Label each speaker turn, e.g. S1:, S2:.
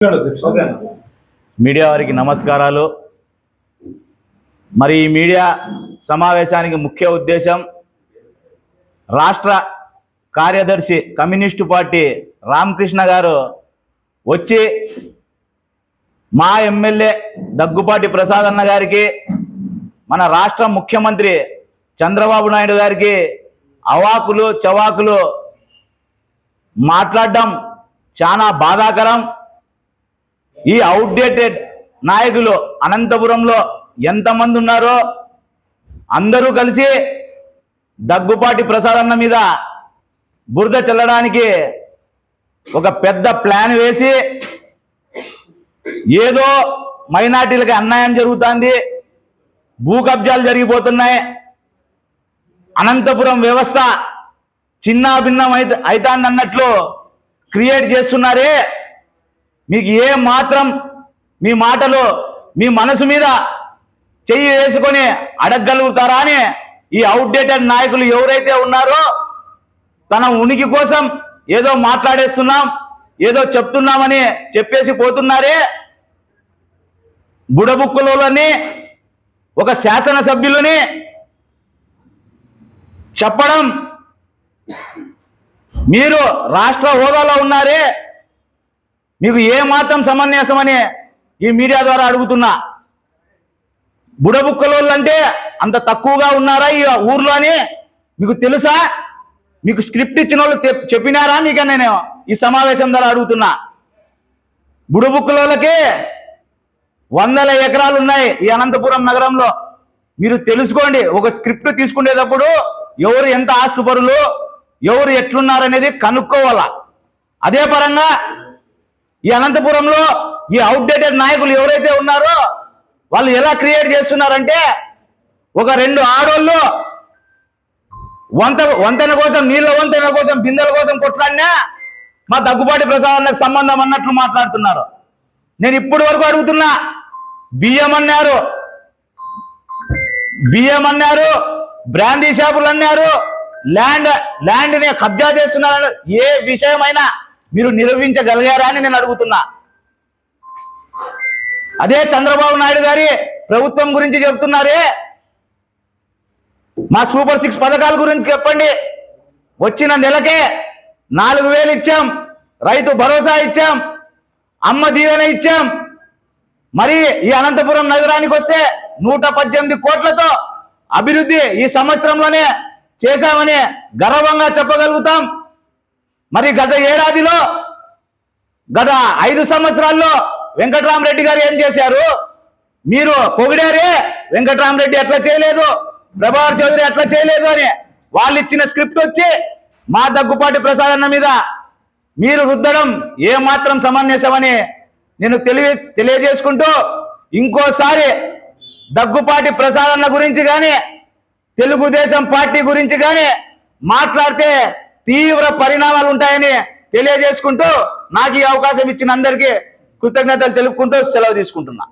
S1: Media వారికి నమస్కారాలు. మరి ఈ మీడియా సమావేశానికి ముఖ్య ఉద్దేశం రాష్ట్ర కార్యదర్శి కమ్యూనిస్టు పార్టీ రామకృష్ణ గారు వచ్చి మా ఎమ్మెల్యే దగ్గుపాటి ప్రసాద్ అన్న గారికి మన రాష్ట్ర ముఖ్యమంత్రి చంద్రబాబు నాయుడు గారికి అవాకులు చవాకులు మాట్లాడడం చాలా బాధాకరం. ఈ అవుట్డేటెడ్ నాయకులు అనంతపురంలో ఎంతమంది ఉన్నారో అందరూ కలిసి దగ్గుపాటి ప్రసాద్ అన్న మీద బురద చల్లడానికి ఒక పెద్ద ప్లాన్ వేసి ఏదో మైనార్టీలకు అన్యాయం జరుగుతుంది, భూ కబ్జాలు జరిగిపోతున్నాయి, అనంతపురం వ్యవస్థ చిన్న భిన్నం అవుతుంది అన్నట్లు క్రియేట్ చేస్తున్నారే. మీకు ఏ మాత్రం మీ మాటలు మీ మనసు మీద చెయ్యి వేసుకొని అడగగలుగుతారా అని ఈ అవుట్డేటెడ్ నాయకులు ఎవరైతే ఉన్నారో తన ఉనికి కోసం ఏదో మాట్లాడేస్తున్నాం, ఏదో చెప్తున్నామని చెప్పేసి పోతున్నారే. బుడబుక్కులని ఒక శాసనసభ్యులని చెప్పడం, మీరు రాష్ట్ర హోదాలో ఉన్నారే, మీకు ఏ మాత్రం సమన్యాసమని ఈ మీడియా ద్వారా అడుగుతున్నా. బుడబుక్కలోళ్ళు అంటే అంత తక్కువగా ఉన్నారా ఈ ఊర్లో అని మీకు తెలుసా? మీకు స్క్రిప్ట్ ఇచ్చిన వాళ్ళు చెప్పినారా మీకు? నేను ఈ సమావేశం ద్వారా అడుగుతున్నా. బుడబుక్కలోళ్ళకి 100 ఎకరాలు ఉన్నాయి ఈ అనంతపురం నగరంలో. మీరు తెలుసుకోండి. ఒక స్క్రిప్ట్ తీసుకునేటప్పుడు ఎవరు ఎంత ఆస్తుపరులు, ఎవరు ఎట్లున్నారనేది కనుక్కోవాలా. అదే పరంగా ఈ అనంతపురంలో ఈ అవుట్డేటెడ్ నాయకులు ఎవరైతే ఉన్నారో వాళ్ళు ఎలా క్రియేట్ చేస్తున్నారంటే, ఒక 2 ఆడోళ్ళు వంతెన కోసం, నీళ్ళ వంతెన కోసం, బిందెల కోసం కొట్లాడినా మా దగ్గుపాటి ప్రసాదానికి సంబంధం అన్నట్లు మాట్లాడుతున్నారు. నేను ఇప్పటి వరకు అడుగుతున్నా, బియ్యం అన్నారు, బ్రాండీ షాపులు అన్నారు, ల్యాండ్ని కబ్జా చేస్తున్నారు. ఏ విషయమైనా మీరు నిరూపించగలిగారా అని నేను అడుగుతున్నా. అదే చంద్రబాబు నాయుడు గారి ప్రభుత్వం గురించి చెప్తున్నారే, మా సూపర్ 6 పథకాల గురించి చెప్పండి. వచ్చిన నెలకే 4000 ఇచ్చాం, రైతు భరోసా ఇచ్చాం, అమ్మ దీవెన ఇచ్చాం. మరి ఈ అనంతపురం నగరానికి వస్తే 118 కోట్లతో అభివృద్ధి ఈ సంవత్సరంలోనే చేశామని గర్వంగా చెప్పగలుగుతాం. మరి గత 5 సంవత్సరాల్లో వెంకట్రామరెడ్డి గారు ఏం చేశారు? మీరు పొగిడారే, వెంకట్రామరెడ్డి ఎట్లా చేయలేదు, ప్రభాకర్ చౌదరి ఎట్లా చేయలేదు అని. వాళ్ళు ఇచ్చిన స్క్రిప్ట్ వచ్చి మా దగ్గుపాటి ప్రసాద్ అన్న మీద మీరు రుద్దడం ఏ మాత్రం సమంజసమని నేను తెలియజేసుకుంటూ, ఇంకోసారి దగ్గుపాటి ప్రసాద్ అన్న గురించి కానీ తెలుగుదేశం పార్టీ గురించి కానీ మాట్లాడితే తీవ్ర పరిణామాలు ఉంటాయని తెలియజేసుకుంటూ, నాకు ఈ అవకాశం ఇచ్చిన అందరికీ కృతజ్ఞతలు తెలుపుకుంటూ సెలవు తీసుకుంటున్నా.